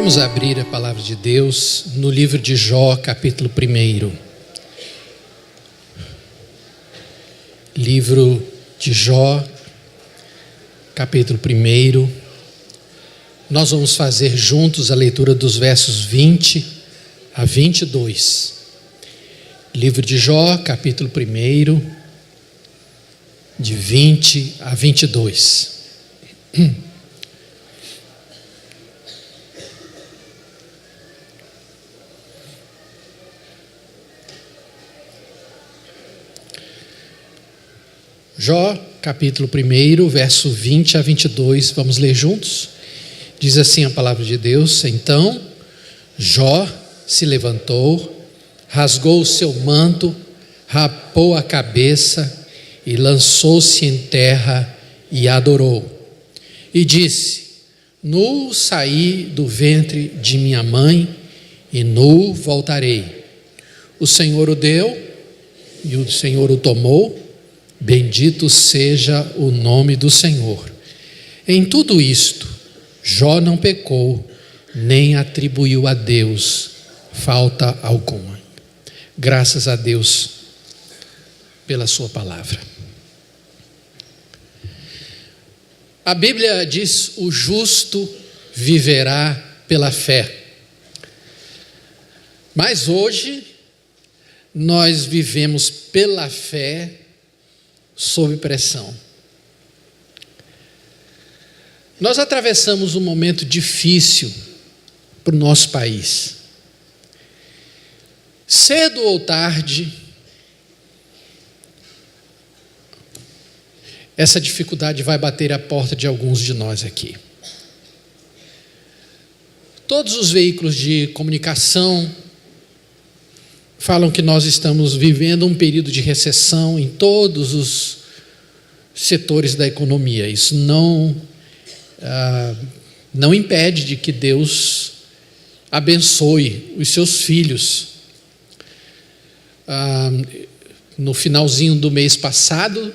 Vamos abrir a palavra de Deus no livro de Jó, capítulo 1. Livro de Jó, capítulo 1. Nós vamos fazer juntos a leitura dos versos 20 a 22. Livro de Jó, capítulo 1, de 20 a 22. Jó, capítulo 1, verso 20 a 22, vamos ler juntos? Diz assim a palavra de Deus: Então Jó se levantou, rasgou o seu manto, rapou a cabeça e lançou-se em terra e adorou. E disse: Nu saí do ventre de minha mãe e nu voltarei. O Senhor o deu e o Senhor o tomou. Bendito seja o nome do Senhor. Em tudo isto, Jó não pecou, nem atribuiu a Deus falta alguma. Graças a Deus pela sua palavra. A Bíblia diz: o justo viverá pela fé. Mas hoje, nós vivemos pela fé sob pressão. Nós atravessamos um momento difícil para o nosso país. Cedo ou tarde, essa dificuldade vai bater à porta de alguns de nós aqui. Todos os veículos de comunicação falam que nós estamos vivendo um período de recessão em todos os setores da economia. Isso não impede de que Deus abençoe os seus filhos. No finalzinho do mês passado,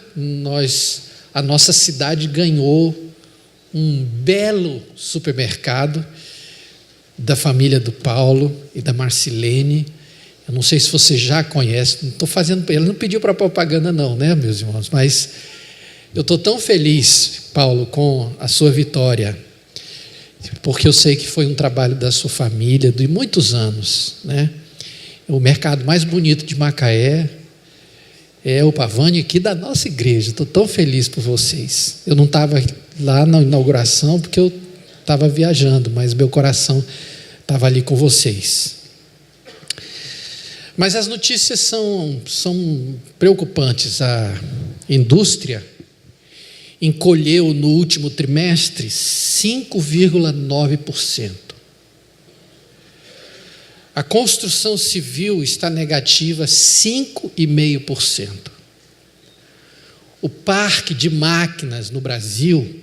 a nossa cidade ganhou um belo supermercado da família do Paulo e da Marcilene. Eu não sei se você já conhece, não estou fazendo, ele não pediu para propaganda não, né, meus irmãos? Mas eu estou tão feliz, Paulo, com a sua vitória, porque eu sei que foi um trabalho da sua família de muitos anos, né? O mercado mais bonito de Macaé é o Pavani aqui da nossa igreja. Estou tão feliz por vocês. Eu não estava lá na inauguração porque eu estava viajando, mas meu coração estava ali com vocês. Mas as notícias são preocupantes. A indústria encolheu no último trimestre 5,9%. A construção civil está negativa 5,5%. O parque de máquinas no Brasil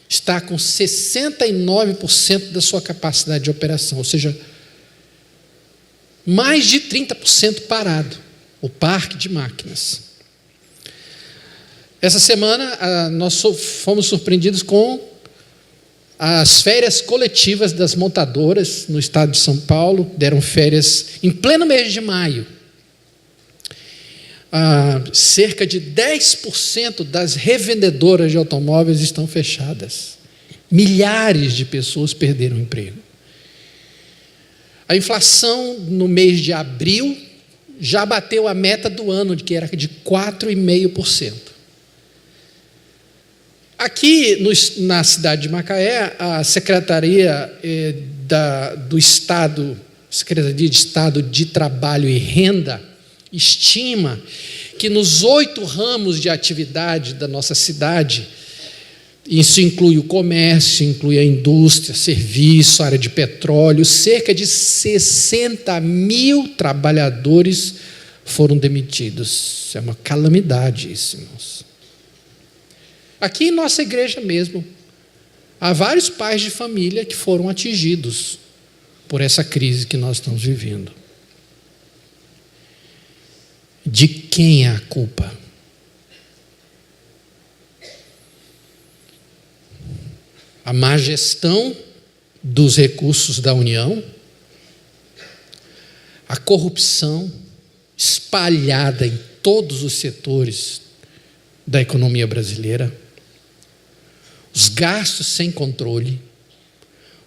está com 69% da sua capacidade de operação, ou seja, mais de 30% parado, o parque de máquinas. Essa semana nós fomos surpreendidos com as férias coletivas das montadoras no estado de São Paulo. Deram férias em pleno mês de maio. Cerca de 10% das revendedoras de automóveis estão fechadas. Milhares de pessoas perderam o emprego. A inflação no mês de abril já bateu a meta do ano, que era de 4,5%. Aqui na cidade de Macaé, a Secretaria do Estado, Secretaria de Estado de Trabalho e Renda, estima que nos 8 ramos de atividade da nossa cidade, isso inclui o comércio, inclui a indústria, serviço, área de petróleo, cerca de 60 mil trabalhadores foram demitidos. Isso é uma calamidade, isso, irmãos. Aqui em nossa igreja mesmo, há vários pais de família que foram atingidos por essa crise que nós estamos vivendo. De quem é a culpa? A má gestão dos recursos da União, a corrupção espalhada em todos os setores da economia brasileira, os gastos sem controle,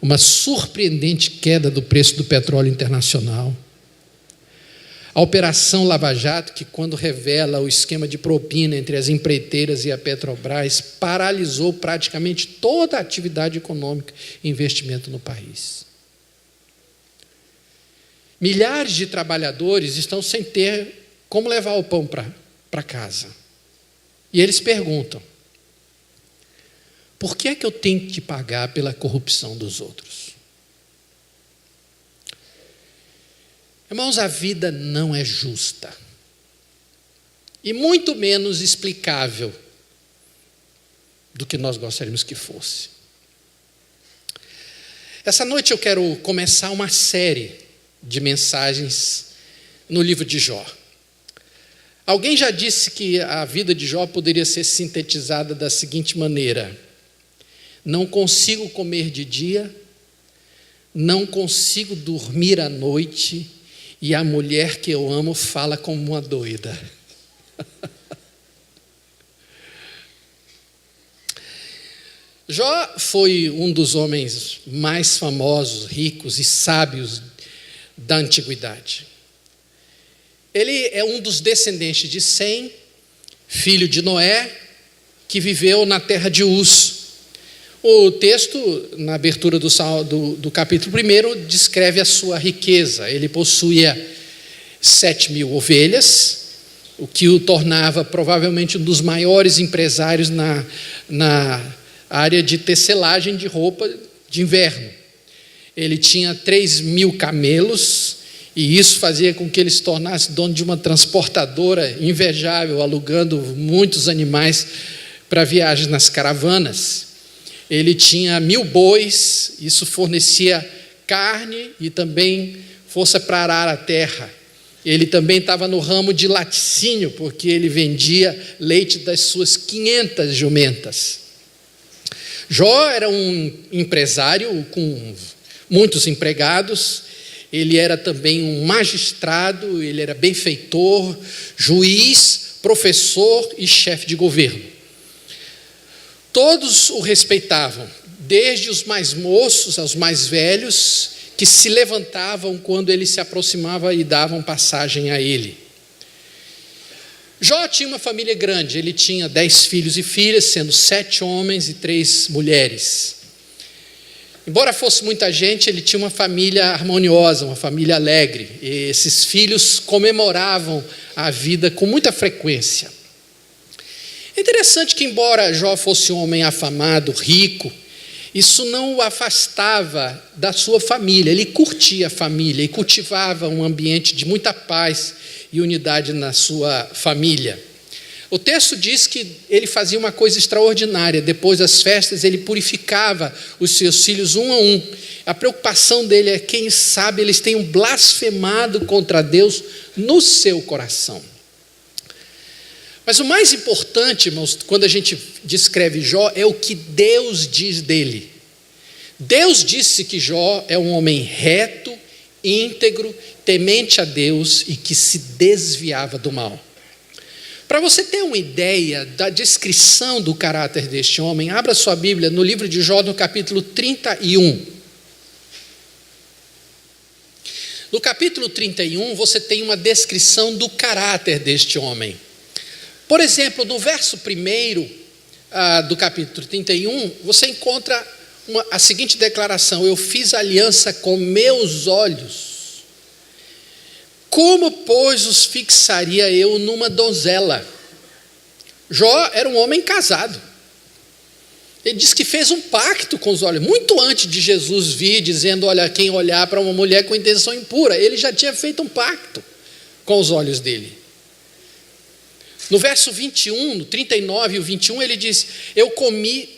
uma surpreendente queda do preço do petróleo internacional, a Operação Lava Jato, que quando revela o esquema de propina entre as empreiteiras e a Petrobras, paralisou praticamente toda a atividade econômica e investimento no país. Milhares de trabalhadores estão sem ter como levar o pão para casa. E eles perguntam: por que é que eu tenho que pagar pela corrupção dos outros? Irmãos, a vida não é justa. E muito menos explicável do que nós gostaríamos que fosse. Essa noite eu quero começar uma série de mensagens no livro de Jó. Alguém já disse que a vida de Jó poderia ser sintetizada da seguinte maneira: não consigo comer de dia, não consigo dormir à noite, e a mulher que eu amo fala como uma doida. Jó foi um dos homens mais famosos, ricos e sábios da antiguidade. Ele é um dos descendentes de Sem, filho de Noé, que viveu na terra de Uz. O texto, na abertura do capítulo 1, descreve a sua riqueza. Ele possuía 7.000 ovelhas, o que o tornava provavelmente um dos maiores empresários na área de tecelagem de roupa de inverno. Ele tinha 3.000 camelos, e isso fazia com que ele se tornasse dono de uma transportadora invejável, alugando muitos animais para viagens nas caravanas. Ele tinha 1.000 bois, isso fornecia carne e também força para arar a terra. Ele também estava no ramo de laticínio, porque ele vendia leite das suas 500 jumentas. Jó era um empresário com muitos empregados. Ele era também um magistrado, ele era benfeitor, juiz, professor e chefe de governo. Todos o respeitavam, desde os mais moços aos mais velhos, que se levantavam quando ele se aproximava e davam passagem a ele. Jó tinha uma família grande, ele tinha 10 filhos e filhas, sendo 7 homens e 3 mulheres. Embora fosse muita gente, ele tinha uma família harmoniosa, uma família alegre. E esses filhos comemoravam a vida com muita frequência. É interessante que, embora Jó fosse um homem afamado, rico, isso não o afastava da sua família. Ele curtia a família e cultivava um ambiente de muita paz e unidade na sua família. O texto diz que ele fazia uma coisa extraordinária. Depois das festas, ele purificava os seus filhos um a um. A preocupação dele é, quem sabe, eles tenham blasfemado contra Deus no seu coração. Mas o mais importante, irmãos, quando a gente descreve Jó, é o que Deus diz dele. Deus disse que Jó é um homem reto, íntegro, temente a Deus e que se desviava do mal. Para você ter uma ideia da descrição do caráter deste homem, abra sua Bíblia no livro de Jó, no capítulo 31. No capítulo 31, você tem uma descrição do caráter deste homem. Por exemplo, no verso 1 do capítulo 31, você encontra a seguinte declaração: eu fiz aliança com meus olhos. Como, pois, os fixaria eu numa donzela? Jó era um homem casado. Ele diz que fez um pacto com os olhos, muito antes de Jesus vir, dizendo: olha, quem olhar para uma mulher com intenção impura. Ele já tinha feito um pacto com os olhos dele. No verso 21, no 39 e o 21, ele diz: eu comi,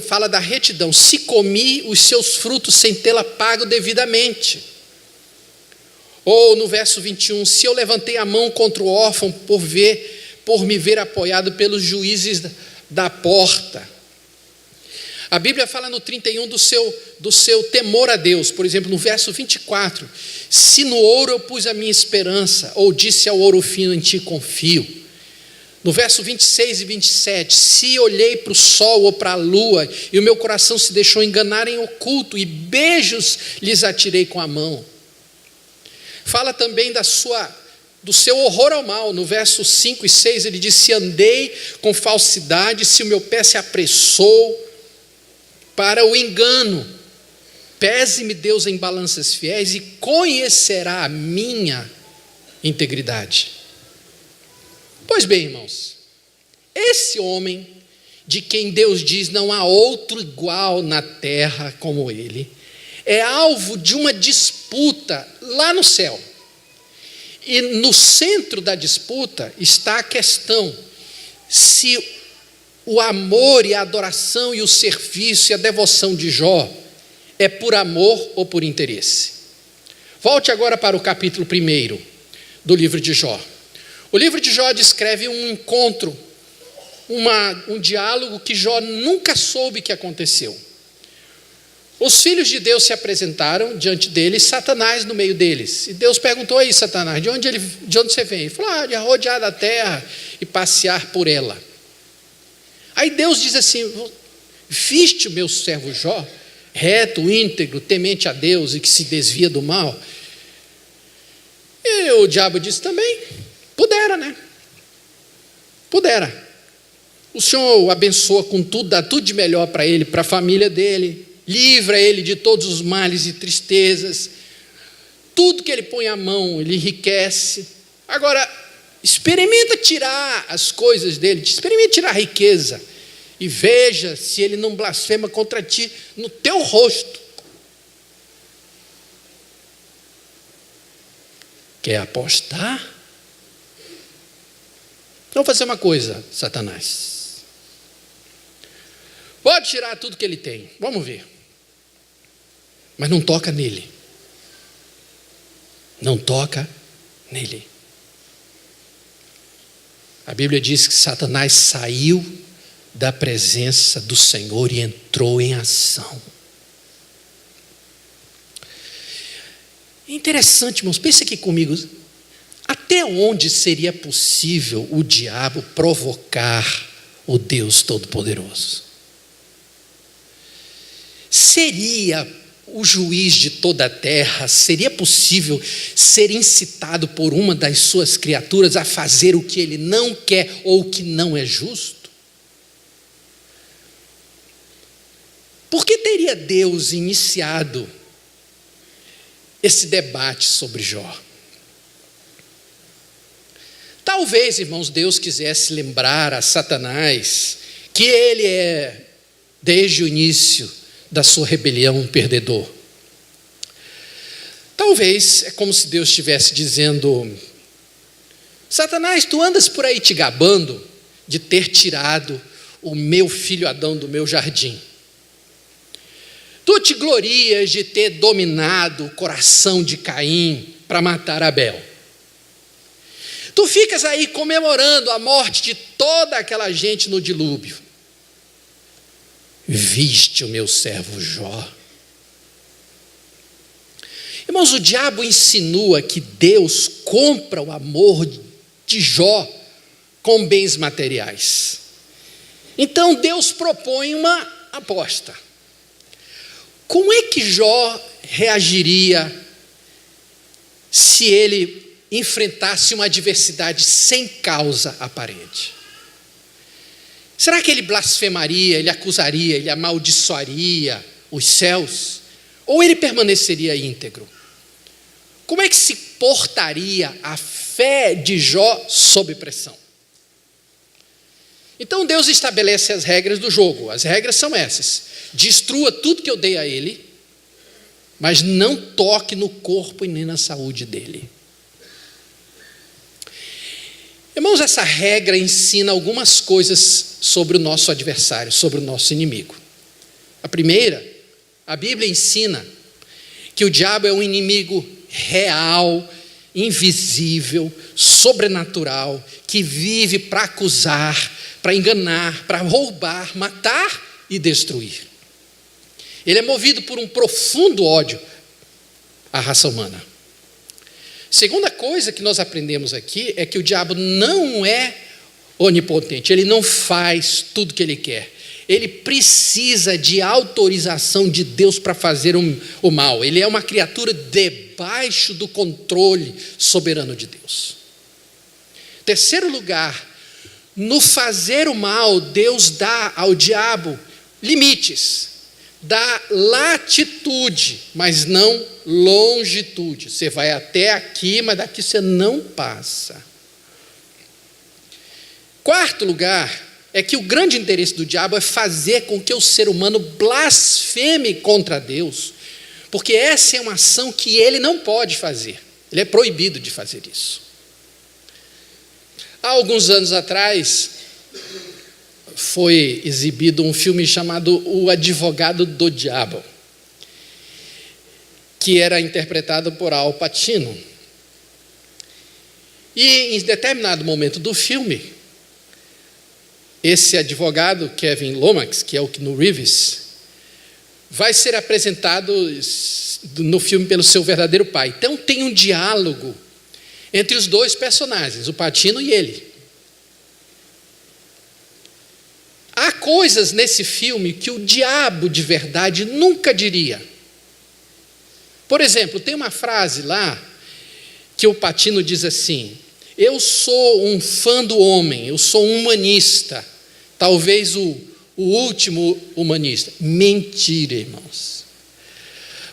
fala da retidão, se comi os seus frutos sem tê-la pago devidamente. Ou no verso 21, se eu levantei a mão contra o órfão por me ver apoiado pelos juízes da porta. A Bíblia fala no 31 do seu temor a Deus. Por exemplo, no verso 24: se no ouro eu pus a minha esperança, ou disse ao ouro fino, em ti confio. No verso 26 e 27, se olhei para o sol ou para a lua, e o meu coração se deixou enganar em oculto, e beijos lhes atirei com a mão. Fala também do seu horror ao mal. No verso 5 e 6 ele diz: se andei com falsidade, se o meu pé se apressou para o engano, pese-me Deus em balanças fiéis e conhecerá a minha integridade. Pois bem, irmãos, esse homem, de quem Deus diz não há outro igual na terra como ele, é alvo de uma disputa lá no céu. E no centro da disputa está a questão se o amor e a adoração e o serviço e a devoção de Jó é por amor ou por interesse. Volte agora para o capítulo 1 do livro de Jó. O livro de Jó descreve um encontro, um diálogo que Jó nunca soube que aconteceu. Os filhos de Deus se apresentaram diante dele, Satanás no meio deles. E Deus perguntou: aí, Satanás, de onde você vem? Ele falou: de rodear a terra e passear por ela. Aí Deus diz assim: viste o meu servo Jó, reto, íntegro, temente a Deus e que se desvia do mal? E o diabo disse também: pudera, né? Pudera. O Senhor o abençoa com tudo, dá tudo de melhor para ele, para a família dele, livra ele de todos os males e tristezas, tudo que ele põe a mão, ele enriquece. Agora, experimenta tirar as coisas dele, experimenta tirar a riqueza, e veja se ele não blasfema contra ti no teu rosto. Quer apostar? Então, vou fazer uma coisa, Satanás. Pode tirar tudo que ele tem, vamos ver. Mas não toca nele. Não toca nele. A Bíblia diz que Satanás saiu da presença do Senhor e entrou em ação. Interessante, irmãos, pense aqui comigo. Até onde seria possível o diabo provocar o Deus Todo-Poderoso? Seria o juiz de toda a terra, seria possível ser incitado por uma das suas criaturas a fazer o que ele não quer ou o que não é justo? Por que teria Deus iniciado esse debate sobre Jó? Talvez, irmãos, Deus quisesse lembrar a Satanás que ele é, desde o início da sua rebelião, um perdedor. Talvez é como se Deus estivesse dizendo: Satanás, tu andas por aí te gabando de ter tirado o meu filho Adão do meu jardim. Tu te glorias de ter dominado o coração de Caim para matar Abel. Tu ficas aí comemorando a morte de toda aquela gente no dilúvio. Viste o meu servo Jó. Irmãos, o diabo insinua que Deus compra o amor de Jó com bens materiais. Então Deus propõe uma aposta. Como é que Jó reagiria se ele enfrentasse uma adversidade sem causa aparente? Será que ele blasfemaria, ele acusaria, ele amaldiçoaria os céus? Ou ele permaneceria íntegro? Como é que se portaria a fé de Jó sob pressão? Então Deus estabelece as regras do jogo. As regras são essas: destrua tudo que eu dei a ele, mas não toque no corpo e nem na saúde dele. Irmãos, essa regra ensina algumas coisas sobre o nosso adversário, sobre o nosso inimigo. A primeira, a Bíblia ensina que o diabo é um inimigo real, invisível, sobrenatural, que vive para acusar, para enganar, para roubar, matar e destruir. Ele é movido por um profundo ódio à raça humana. Segunda coisa que nós aprendemos aqui é que o diabo não é onipotente, ele não faz tudo o que ele quer. Ele precisa de autorização de Deus para fazer o mal. Ele é uma criatura debaixo do controle soberano de Deus. Terceiro lugar, no fazer o mal, Deus dá ao diabo limites, dá latitude, mas não longitude. Você vai até aqui, mas daqui você não passa. Quarto lugar, é que o grande interesse do diabo é fazer com que o ser humano blasfeme contra Deus, porque essa é uma ação que ele não pode fazer, ele é proibido de fazer isso. Há alguns anos atrás, foi exibido um filme chamado O Advogado do Diabo, que era interpretado por Al Pacino. E em determinado momento do filme, esse advogado, Kevin Lomax, que é o Keanu Reeves, vai ser apresentado no filme pelo seu verdadeiro pai. Então tem um diálogo entre os dois personagens, o Pacino e ele. Há coisas nesse filme que o diabo de verdade nunca diria. Por exemplo, tem uma frase lá que o Pacino diz assim: eu sou um fã do homem, eu sou um humanista, talvez o último humanista. Mentira, irmãos.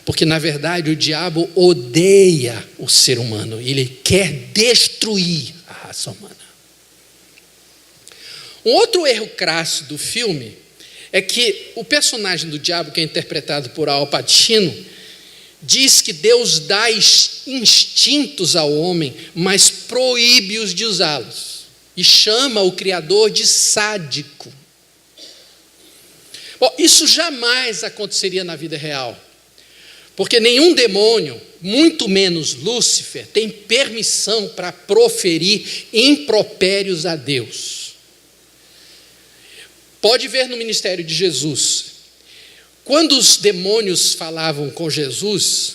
Porque, na verdade, o diabo odeia o ser humano, ele quer destruir a raça humana. Um outro erro crasso do filme é que o personagem do diabo, que é interpretado por Al Pacino, diz que Deus dá instintos ao homem, mas proíbe-os de usá-los. E chama o Criador de sádico. Bom, isso jamais aconteceria na vida real. Porque nenhum demônio, muito menos Lúcifer, tem permissão para proferir impropérios a Deus. Pode ver no ministério de Jesus. Quando os demônios falavam com Jesus,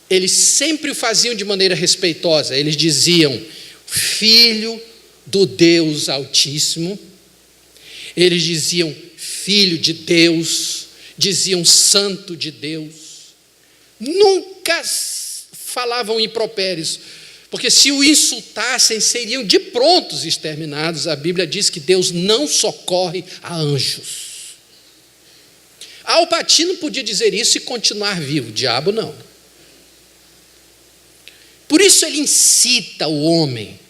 eles sempre o faziam de maneira respeitosa. Eles diziam, Filho do Deus Altíssimo. Eles diziam, Filho de Deus. Diziam, Santo de Deus. Nunca falavam impropérios, porque se o insultassem, seriam de prontos exterminados. A Bíblia diz que Deus não socorre a anjos. Al Pacino podia dizer isso e continuar vivo, o diabo não. Por isso ele incita o homem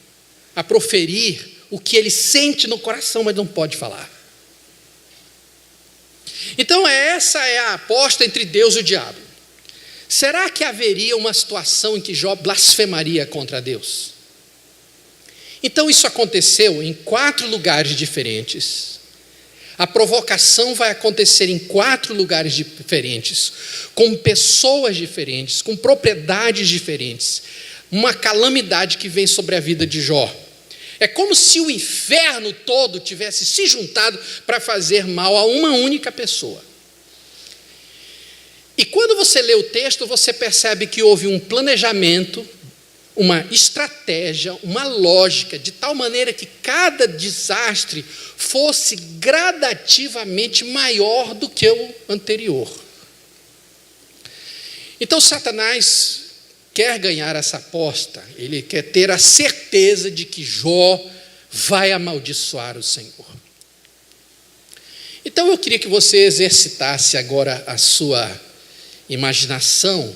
a proferir o que ele sente no coração, mas não pode falar. Então essa é a aposta entre Deus e o diabo. Será que haveria uma situação em que Jó blasfemaria contra Deus? Então isso aconteceu em 4 lugares diferentes. A provocação vai acontecer em 4 lugares diferentes, com pessoas diferentes, com propriedades diferentes. Uma calamidade que vem sobre a vida de Jó. É como se o inferno todo tivesse se juntado para fazer mal a uma única pessoa. E quando você lê o texto, você percebe que houve um planejamento, uma estratégia, uma lógica, de tal maneira que cada desastre fosse gradativamente maior do que o anterior. Então Satanás quer ganhar essa aposta, ele quer ter a certeza de que Jó vai amaldiçoar o Senhor. Então eu queria que você exercitasse agora a sua imaginação.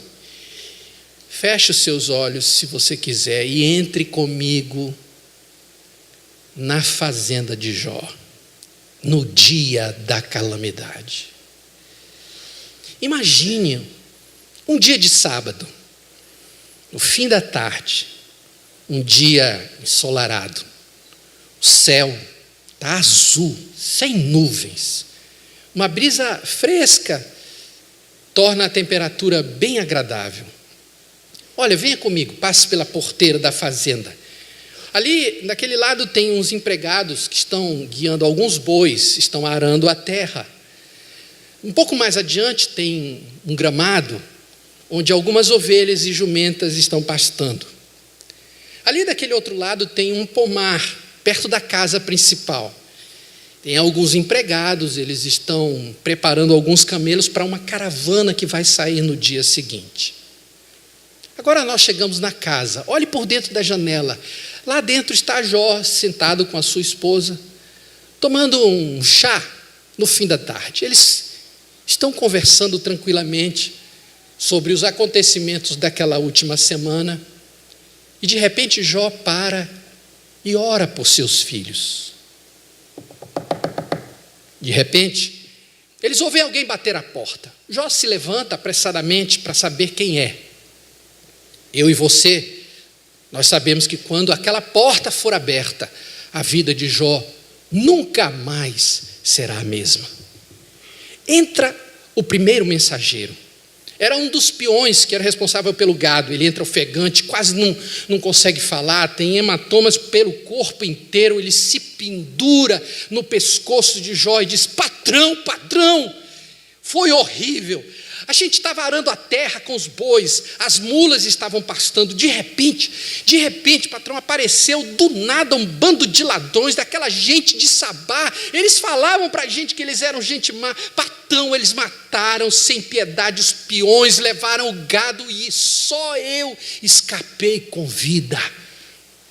Feche os seus olhos, se você quiser, e entre comigo na fazenda de Jó, no dia da calamidade. Imagine um dia de sábado, no fim da tarde, um dia ensolarado, o céu está azul, sem nuvens, uma brisa fresca torna a temperatura bem agradável. Olha, venha comigo, passe pela porteira da fazenda. Ali, naquele lado, tem uns empregados que estão guiando alguns bois, estão arando a terra. Um pouco mais adiante tem um gramado, onde algumas ovelhas e jumentas estão pastando. Ali daquele outro lado tem um pomar, perto da casa principal. Tem alguns empregados, eles estão preparando alguns camelos para uma caravana que vai sair no dia seguinte. Agora nós chegamos na casa, olhe por dentro da janela. Lá dentro está Jó, sentado com a sua esposa, tomando um chá no fim da tarde. Eles estão conversando tranquilamente sobre os acontecimentos daquela última semana. E de repente Jó para e ora por seus filhos. De repente, eles ouvem alguém bater a porta. Jó se levanta apressadamente para saber quem é. Eu e você, nós sabemos que quando aquela porta for aberta, a vida de Jó nunca mais será a mesma. Entra o primeiro mensageiro. Era um dos peões que era responsável pelo gado. Ele entra ofegante, quase não consegue falar, tem hematomas pelo corpo inteiro. Ele se pendura no pescoço de Jó e diz: patrão, patrão, foi horrível. A gente estava arando a terra com os bois, as mulas estavam pastando. De repente, patrão, apareceu do nada um bando de ladrões, daquela gente de Sabá. Eles falavam para a gente que eles eram gente má. Patrão, eles mataram sem piedade os peões, levaram o gado e só eu escapei com vida.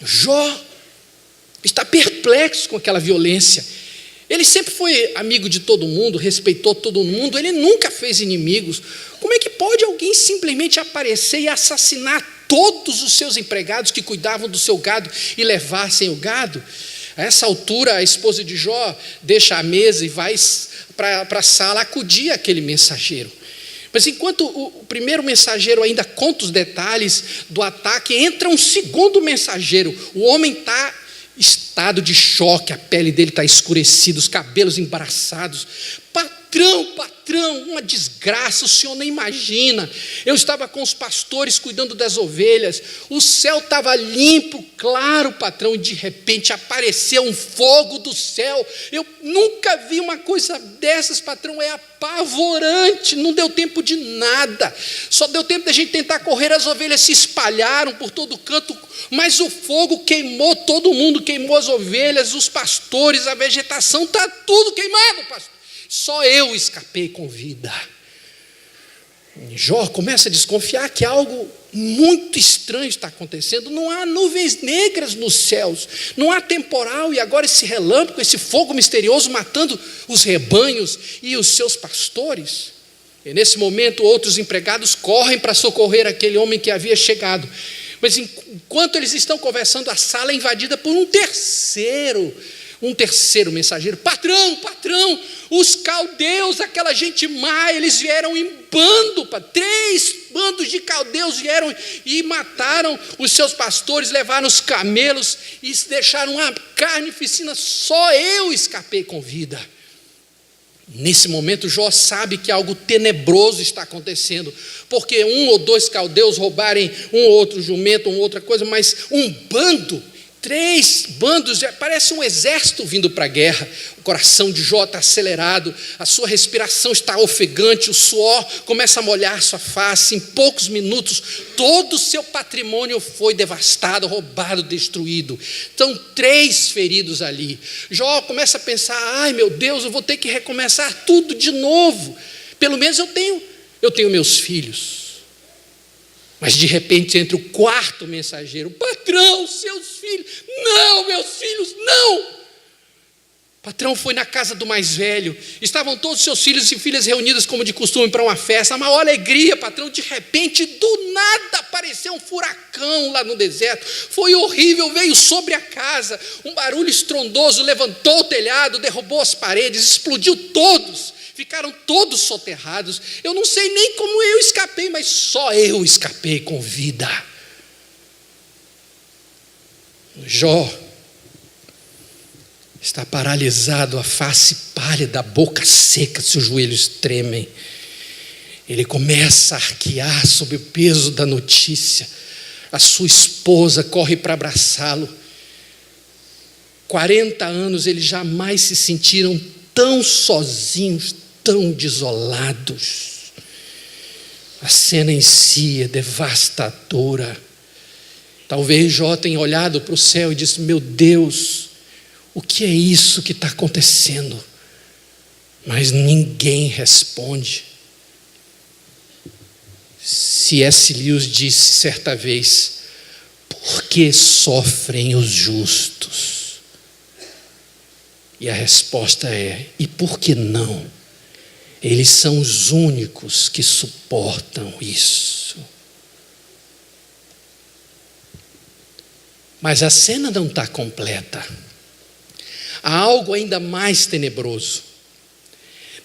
Jó está perplexo com aquela violência. Ele sempre foi amigo de todo mundo, respeitou todo mundo, ele nunca fez inimigos. Como é que pode alguém simplesmente aparecer e assassinar todos os seus empregados que cuidavam do seu gado e levassem o gado? A essa altura, a esposa de Jó deixa a mesa e vai para a sala acudir aquele mensageiro. Mas enquanto o primeiro mensageiro ainda conta os detalhes do ataque, entra um segundo mensageiro. O homem está estado de choque, a pele dele está escurecida, os cabelos embaraçados. Patrão, uma desgraça, o senhor nem imagina. Eu estava com os pastores cuidando das ovelhas, o céu estava limpo, claro, patrão, e de repente apareceu um fogo do céu. Eu nunca vi uma coisa dessas, patrão, é apavorante. Não deu tempo de nada, só deu tempo da gente tentar correr, as ovelhas se espalharam por todo canto, mas o fogo queimou todo mundo, queimou as ovelhas, os pastores, a vegetação, está tudo queimado, pastor. Só eu escapei com vida. Jó começa a desconfiar que algo muito estranho está acontecendo. Não há nuvens negras nos céus, não há temporal, e agora esse relâmpago, esse fogo misterioso matando os rebanhos e os seus pastores. E nesse momento outros empregados correm para socorrer aquele homem que havia chegado. Mas enquanto eles estão conversando, a sala é invadida por um terceiro mensageiro. Patrão, os caldeus, aquela gente má, eles vieram em bando, 3 bandos de caldeus vieram e mataram os seus pastores, levaram os camelos e deixaram a carnificina, só eu escapei com vida. Nesse momento Jó sabe que algo tenebroso está acontecendo, porque 1 ou 2 caldeus roubarem um ou outro jumento, uma outra coisa, mas um bando, 3 bandos, parece um exército vindo para a guerra. O coração de Jó está acelerado, a sua respiração está ofegante, o suor começa a molhar sua face. Em poucos minutos, todo o seu patrimônio foi devastado, roubado, destruído. Estão 3 feridos ali. Jó começa a pensar: ai meu Deus, eu vou ter que recomeçar tudo de novo. Pelo menos eu tenho meus filhos. Mas de repente entra o 4º mensageiro: patrão, seus filhos, não, meus filhos, não. O patrão foi na casa do mais velho, estavam todos os seus filhos e filhas reunidas como de costume para uma festa, a maior alegria, patrão. De repente, do nada, apareceu um furacão lá no deserto, foi horrível, veio sobre a casa, um barulho estrondoso, levantou o telhado, derrubou as paredes, explodiu todos. Ficaram todos soterrados. Eu não sei nem como eu escapei, mas só eu escapei com vida. Jó está paralisado, a face pálida, a boca seca, seus joelhos tremem. Ele começa a arquear sob o peso da notícia. A sua esposa corre para abraçá-lo. 40 anos eles jamais se sentiram tão sozinhos, tão desolados. A cena em si é devastadora. Talvez Jó tenha olhado para o céu e disse: meu Deus, o que é isso que está acontecendo? Mas ninguém responde. C.S. Lewis disse certa vez: por que sofrem os justos? E a resposta é: e por que não? Eles são os únicos que suportam isso. Mas a cena não está completa. Há algo ainda mais tenebroso.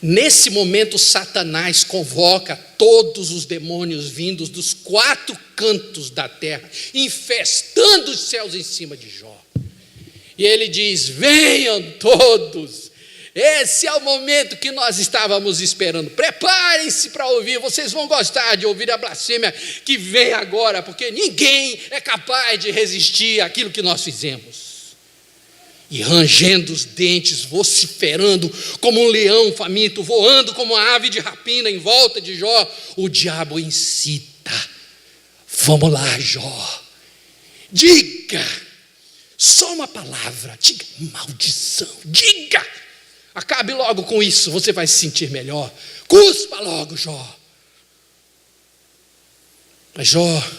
Nesse momento, Satanás convoca todos os demônios vindos dos 4 cantos da terra, infestando os céus em cima de Jó. E ele diz: venham todos, esse é o momento que nós estávamos esperando, preparem-se para ouvir, vocês vão gostar de ouvir a blasfêmia que vem agora, porque ninguém é capaz de resistir àquilo que nós fizemos. E rangendo os dentes, vociferando como um leão faminto, voando como uma ave de rapina em volta de Jó, o diabo incita: vamos lá, Jó, diga, só uma palavra, diga maldição, diga, acabe logo com isso, você vai se sentir melhor, cuspa logo, Jó. Mas Jó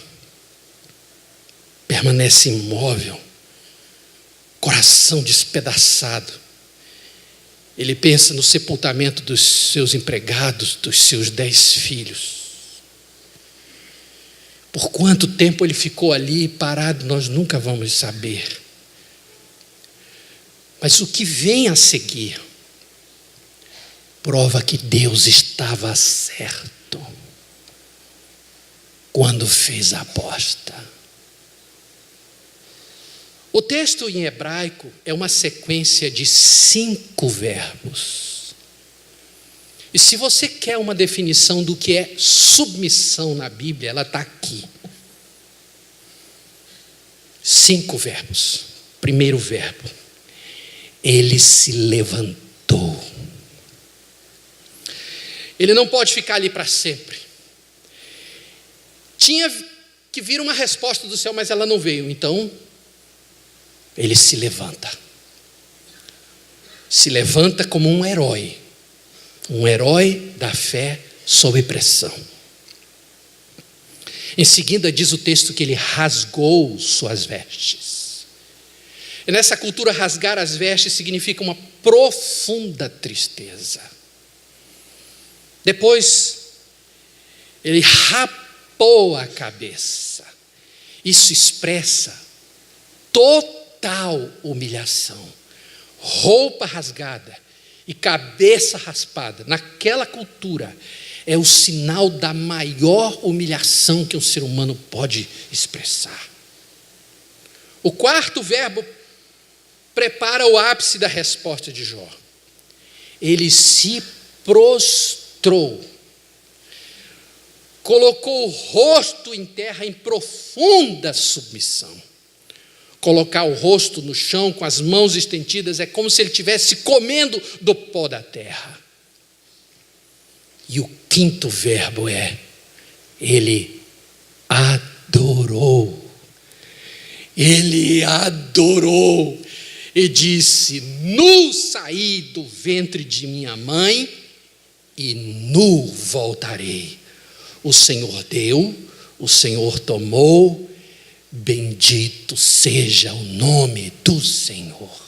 permanece imóvel, coração despedaçado. Ele pensa no sepultamento dos seus empregados, dos seus 10 filhos. Por quanto tempo ele ficou ali parado, nós nunca vamos saber. Mas o que vem a seguir prova que Deus estava certo quando fez a aposta. O texto em hebraico é uma sequência de 5 verbos. E se você quer uma definição do que é submissão na Bíblia, ela está aqui. 5 verbos. Primeiro verbo: ele se levantou. Ele não pode ficar ali para sempre. Tinha que vir uma resposta do céu, mas ela não veio. Então, ele se levanta. Se levanta como um herói da fé sob pressão. Em seguida, diz o texto que ele rasgou suas vestes. E nessa cultura, rasgar as vestes significa uma profunda tristeza. Depois, ele rapou a cabeça. Isso expressa total humilhação. Roupa rasgada e cabeça raspada, naquela cultura, é o sinal da maior humilhação que um ser humano pode expressar. O quarto verbo prepara o ápice da resposta de Jó. Ele se prostrou, colocou o rosto em terra em profunda submissão. Colocar o rosto no chão com as mãos estendidas é como se ele estivesse comendo do pó da terra. E o quinto verbo é: ele adorou. Ele adorou e disse: nu saí do ventre de minha mãe e nu voltarei. O Senhor deu, o Senhor tomou, bendito seja o nome do Senhor.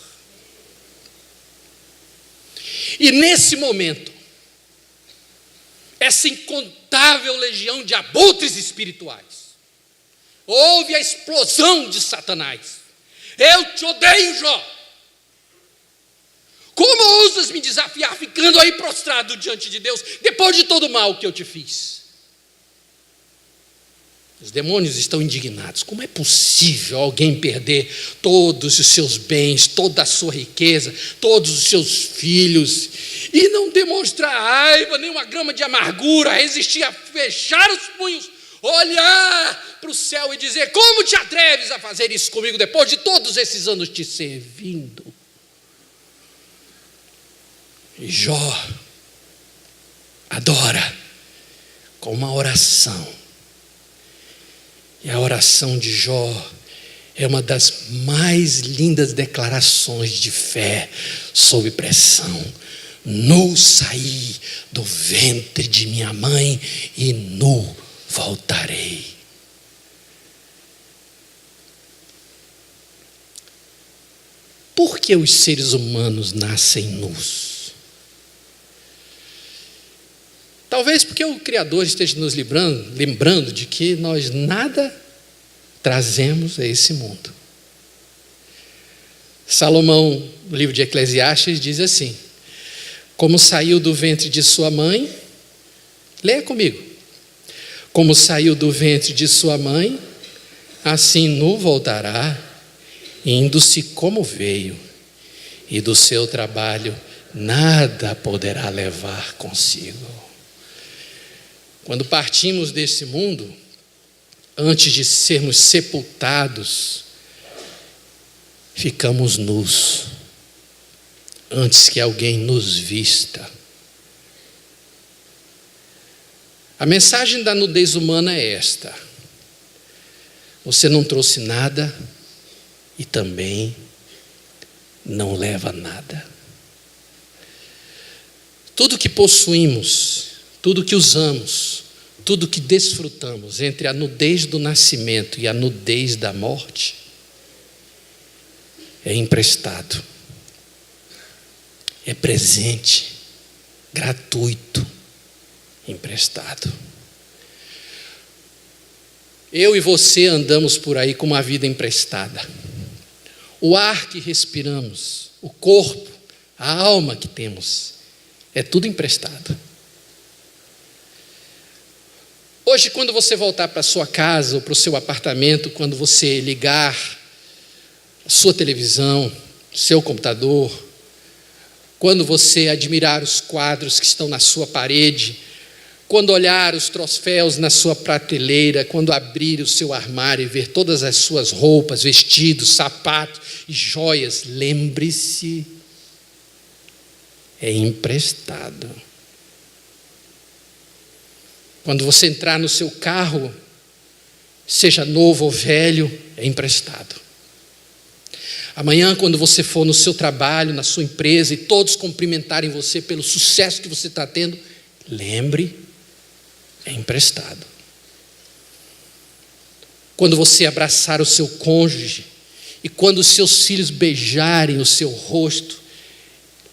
E nesse momento, essa incontável legião de abutres espirituais, houve a explosão de Satanás. Eu te odeio, Jó. Como ousas me desafiar ficando aí prostrado diante de Deus, depois de todo o mal que eu te fiz? Os demônios estão indignados. Como é possível alguém perder todos os seus bens, toda a sua riqueza, todos os seus filhos, e não demonstrar raiva, nem uma grama de amargura, resistir a fechar os punhos, olhar para o céu e dizer: como te atreves a fazer isso comigo depois de todos esses anos te servindo? E Jó adora com uma oração. E a oração de Jó é uma das mais lindas declarações de fé sob pressão. Nu saí do ventre de minha mãe e nu voltarei. Por que os seres humanos nascem nus? Talvez porque o Criador esteja nos lembrando de que nós nada trazemos a esse mundo. Salomão, no livro de Eclesiastes, diz assim: como saiu do ventre de sua mãe, leia comigo, como saiu do ventre de sua mãe, assim nu voltará, indo-se como veio, e do seu trabalho nada poderá levar consigo. Quando partimos desse mundo, antes de sermos sepultados, ficamos nus, antes que alguém nos vista. A mensagem da nudez humana é esta: você não trouxe nada e também não leva nada. Tudo que possuímos, tudo que usamos, tudo que desfrutamos entre a nudez do nascimento e a nudez da morte é emprestado, é presente, gratuito, emprestado. Eu e você andamos por aí com uma vida emprestada. O ar que respiramos, o corpo, a alma que temos, é tudo emprestado. Hoje, quando você voltar para a sua casa ou para o seu apartamento, quando você ligar a sua televisão, o seu computador, quando você admirar os quadros que estão na sua parede, quando olhar os troféus na sua prateleira, quando abrir o seu armário e ver todas as suas roupas, vestidos, sapatos e joias, lembre-se, é emprestado. Quando você entrar no seu carro, seja novo ou velho, é emprestado. Amanhã, quando você for no seu trabalho, na sua empresa, e todos cumprimentarem você pelo sucesso que você está tendo, lembre, é emprestado. Quando você abraçar o seu cônjuge, e quando os seus filhos beijarem o seu rosto,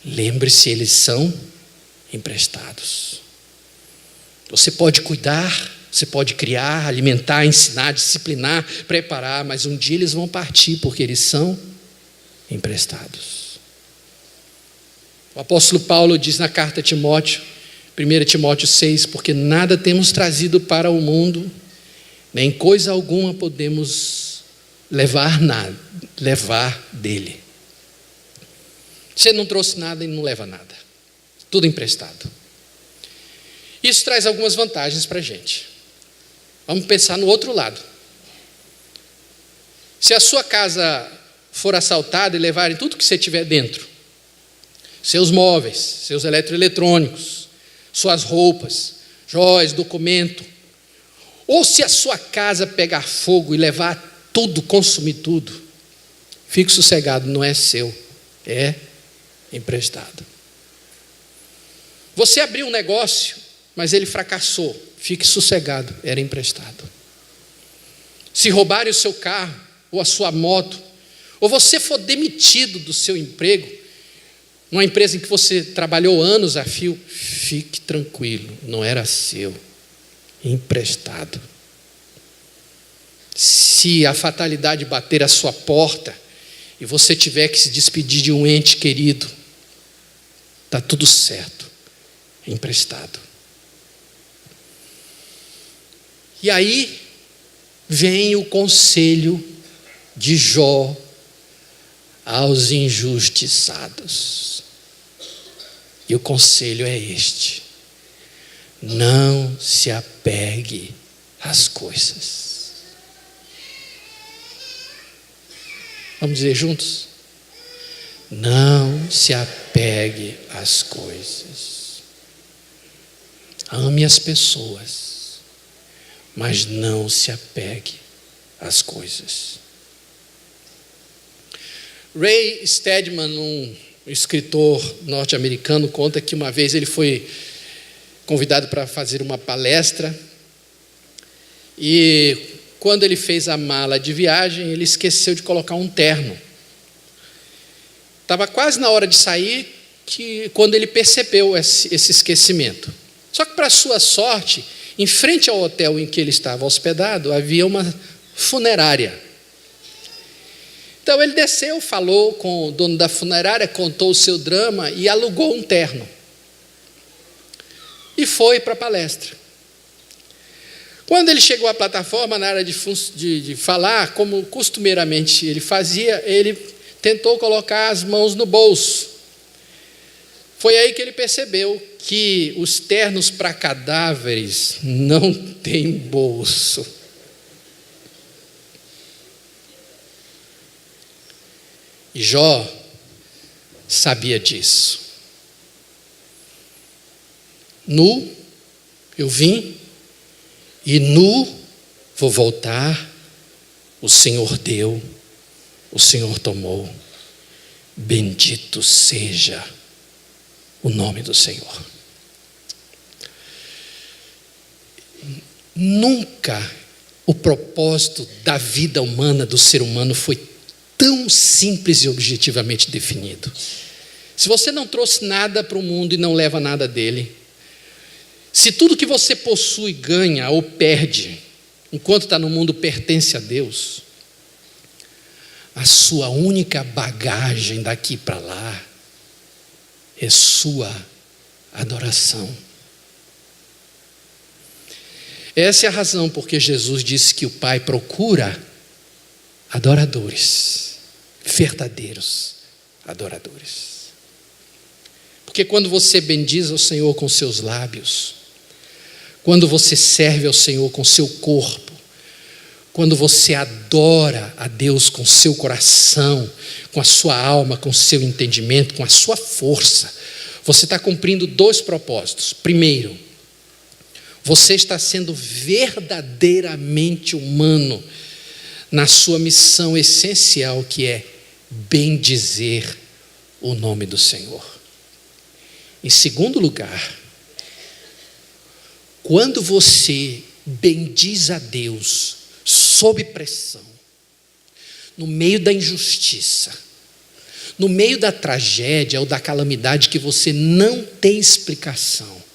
lembre-se, eles são emprestados. Você pode cuidar, você pode criar, alimentar, ensinar, disciplinar, preparar, mas um dia eles vão partir porque eles são emprestados. O apóstolo Paulo diz na carta a Timóteo, 1 Timóteo 6, porque nada temos trazido para o mundo, nem coisa alguma podemos levar dele. Você não trouxe nada e não leva nada, tudo emprestado. Isso traz algumas vantagens para a gente. Vamos pensar no outro lado. Se a sua casa for assaltada e levarem tudo que você tiver dentro, seus móveis, seus eletroeletrônicos, suas roupas, joias, documento, ou se a sua casa pegar fogo e levar tudo, consumir tudo, fique sossegado, não é seu, é emprestado. Você abriu um negócio, mas ele fracassou, fique sossegado, era emprestado. Se roubarem o seu carro, ou a sua moto, ou você for demitido do seu emprego, numa empresa em que você trabalhou anos a fio, fique tranquilo, não era seu, emprestado. Se a fatalidade bater à sua porta, e você tiver que se despedir de um ente querido, está tudo certo, emprestado. E aí vem o conselho de Jó aos injustiçados. E o conselho é este: não se apegue às coisas. Vamos dizer juntos? Não se apegue às coisas. Ame as pessoas, mas não se apegue às coisas. Ray Stedman, um escritor norte-americano, conta que uma vez ele foi convidado para fazer uma palestra e quando ele fez a mala de viagem, ele esqueceu de colocar um terno. Estava quase na hora de sair quando ele percebeu esse esquecimento. Só que, para sua sorte, em frente ao hotel em que ele estava hospedado, havia uma funerária. Então ele desceu, falou com o dono da funerária, contou o seu drama e alugou um terno. E foi para a palestra. Quando ele chegou à plataforma, na hora de falar, como costumeiramente ele fazia, ele tentou colocar as mãos no bolso. Foi aí que ele percebeu que os ternos para cadáveres não têm bolso. E Jó sabia disso. Nu eu vim e nu vou voltar. O Senhor deu, o Senhor tomou. Bendito seja o nome do Senhor. Nunca o propósito da vida humana, do ser humano, foi tão simples e objetivamente definido. Se você não trouxe nada para o mundo e não leva nada dele, se tudo que você possui, ganha ou perde, enquanto está no mundo, pertence a Deus, a sua única bagagem daqui para lá é sua adoração. Essa é a razão porque Jesus disse que o Pai procura adoradores, verdadeiros adoradores. Porque quando você bendiz ao Senhor com seus lábios, quando você serve ao Senhor com seu corpo, quando você adora a Deus com seu coração, com a sua alma, com seu entendimento, com a sua força, você está cumprindo dois propósitos. Primeiro, você está sendo verdadeiramente humano na sua missão essencial, que é bendizer o nome do Senhor. Em segundo lugar, quando você bendiz a Deus sob pressão, no meio da injustiça, no meio da tragédia ou da calamidade que você não tem explicação,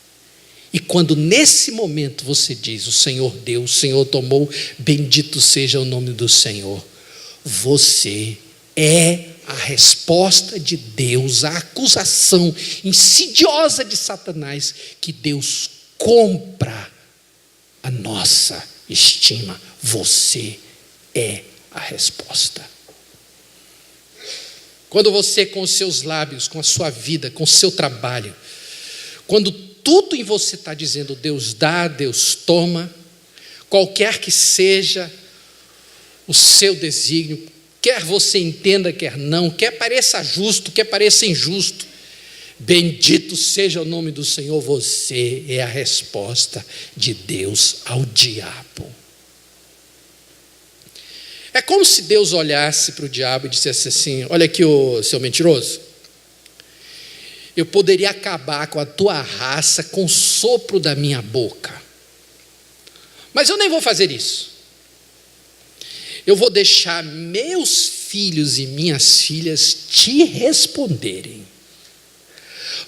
e quando nesse momento você diz, o Senhor deu, o Senhor tomou, bendito seja o nome do Senhor, você é a resposta de Deus à acusação insidiosa de Satanás, que Deus compra a nossa estima. Você é a resposta. Quando você, com os seus lábios, com a sua vida, com o seu trabalho, quando tudo em você está dizendo Deus dá, Deus toma, qualquer que seja o seu desígnio, quer você entenda, quer não, quer pareça justo, quer pareça injusto, bendito seja o nome do Senhor, você é a resposta de Deus ao diabo. É como se Deus olhasse para o diabo e dissesse assim: olha aqui, ô seu mentiroso, eu poderia acabar com a tua raça com o sopro da minha boca, mas eu nem vou fazer isso. Eu vou deixar meus filhos e minhas filhas te responderem,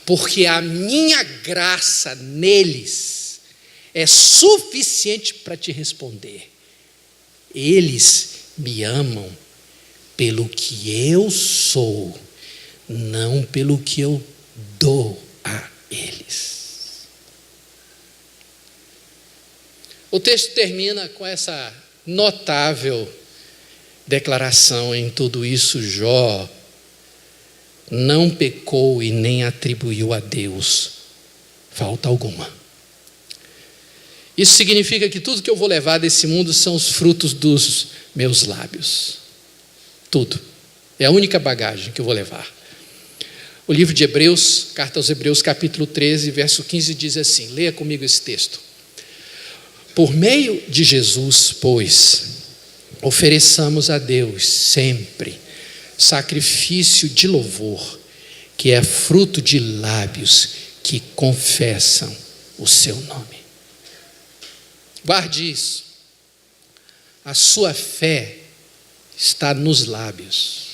porque a minha graça neles é suficiente para te responder. Eles me amam pelo que eu sou, não pelo que eu dou a eles. O texto termina com essa notável declaração: em tudo isso Jó não pecou e nem atribuiu a Deus falta alguma. Isso significa que tudo que eu vou levar desse mundo são os frutos dos meus lábios. Tudo. É a única bagagem que eu vou levar. O livro de Hebreus, carta aos Hebreus, capítulo 13, verso 15, diz assim, leia comigo esse texto. Por meio de Jesus, pois, ofereçamos a Deus sempre sacrifício de louvor, que é fruto de lábios que confessam o seu nome. Guarde isso. A sua fé está nos lábios.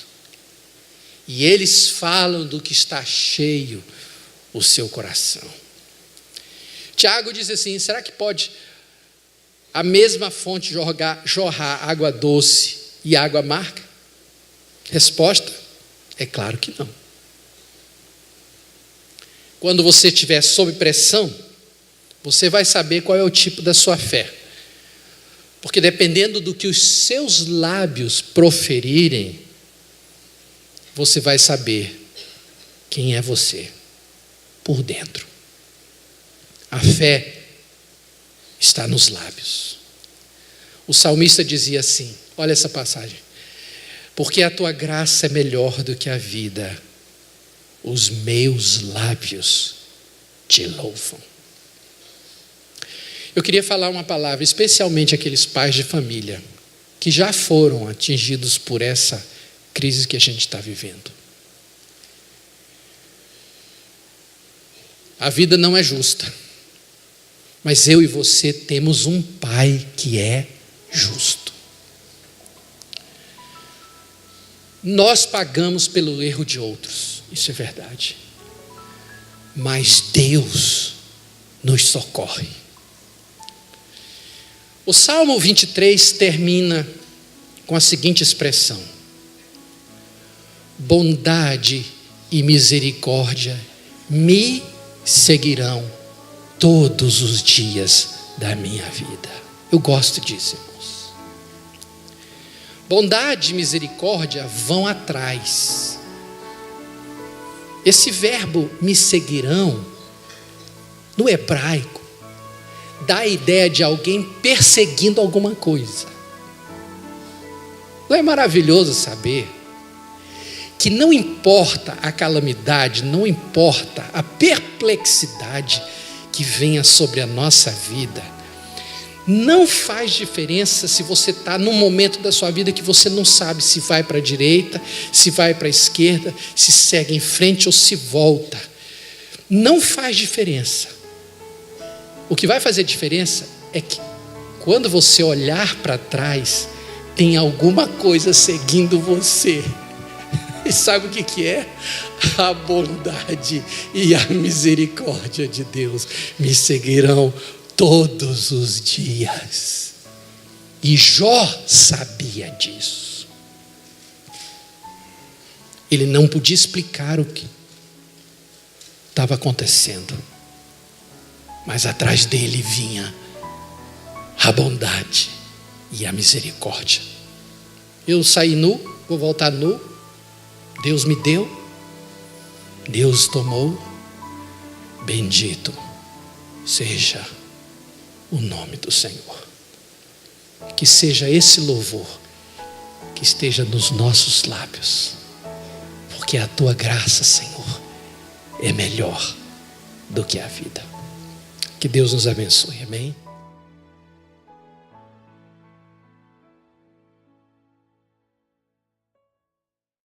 E eles falam do que está cheio o seu coração. Tiago diz assim, será que pode a mesma fonte jorrar água doce e água amarga? Resposta, é claro que não. Quando você estiver sob pressão, você vai saber qual é o tipo da sua fé. Porque dependendo do que os seus lábios proferirem, você vai saber quem é você por dentro. A fé está nos lábios. O salmista dizia assim, olha essa passagem. Porque a tua graça é melhor do que a vida, os meus lábios te louvam. Eu queria falar uma palavra, especialmente aqueles pais de família que já foram atingidos por essa crise que a gente está vivendo. A vida não é justa, mas eu e você temos um Pai que é justo. Nós pagamos pelo erro de outros, isso é verdade, mas Deus nos socorre. O Salmo 23 termina com a seguinte expressão: bondade e misericórdia me seguirão todos os dias da minha vida. Eu gosto disso, irmãos. Bondade e misericórdia vão atrás. Esse verbo me seguirão, no hebraico, dá a ideia de alguém perseguindo alguma coisa. Não é maravilhoso saber que não importa a calamidade, não importa a perplexidade que venha sobre a nossa vida, não faz diferença se você está num momento da sua vida que você não sabe se vai para a direita, se vai para a esquerda, se segue em frente ou se volta. Não faz diferença. O que vai fazer diferença é que quando você olhar para trás, tem alguma coisa seguindo você. E sabe o que é? A bondade e a misericórdia de Deus me seguirão todos os dias. E Jó sabia disso. Ele não podia explicar o que estava acontecendo, mas atrás dele vinha a bondade e a misericórdia. Eu saí nu, vou voltar nu. Deus me deu, Deus tomou, bendito seja o nome do Senhor. Que seja esse louvor que esteja nos nossos lábios, porque a tua graça, Senhor, é melhor do que a vida. Que Deus nos abençoe, amém?